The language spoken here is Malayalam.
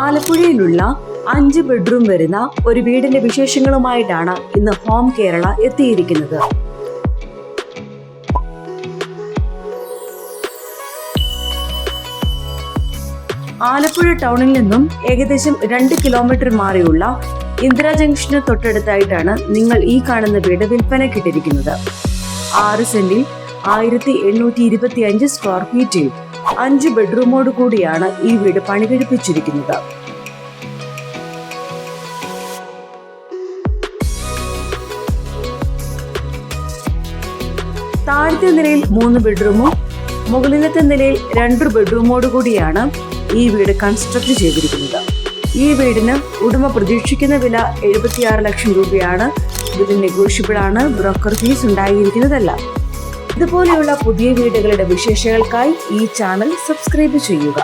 ആലപ്പുഴയിലുള്ള 5 ബെഡ്റൂം വരുന്ന ഒരു വീടിന്റെ വിശേഷങ്ങളുമായിട്ടാണ് ഇന്ന് ഹോം കേരള എത്തിയിരിക്കുന്നത്. ആലപ്പുഴ ടൗണിൽ നിന്നും ഏകദേശം 2 കിലോമീറ്റർ മാറിയുള്ള ഇന്ദിരാ ജംഗ്ഷന് തൊട്ടടുത്തായിട്ടാണ് നിങ്ങൾ ഈ കാണുന്ന വീട് വിൽപ്പനയ്ക്കിട്ടിരിക്കുന്നത്. 6 സെന്റിൽ 1825 സ്ക്വയർ ഫീറ്റിൽ 5 ബെഡ്റൂമോട് കൂടിയാണ് ഈ വീട് പണികഴിപ്പിച്ചിരിക്കുന്നത്. താഴത്തെ നിലയിൽ 3 ബെഡ്റൂമും മുകളിലത്തെ നിലയിൽ 2 ബെഡ്റൂമോട് കൂടിയാണ് ഈ വീട് കൺസ്ട്രക്ട് ചെയ്തിരിക്കുന്നത്. ഈ വീടിന് ഉടമ പ്രതീക്ഷിക്കുന്ന വില 76 ലക്ഷം രൂപയാണ്. ഇത് നെഗോഷ്യബിൾ ആണ്. ബ്രോക്കർ ഫീസ് ഉണ്ടായിരിക്കുന്നതല്ല. ഇതുപോലെയുള്ള പുതിയ വീടുകളുടെ വിശേഷങ്ങൾക്കായി ഈ ചാനൽ സബ്സ്ക്രൈബ് ചെയ്യുക.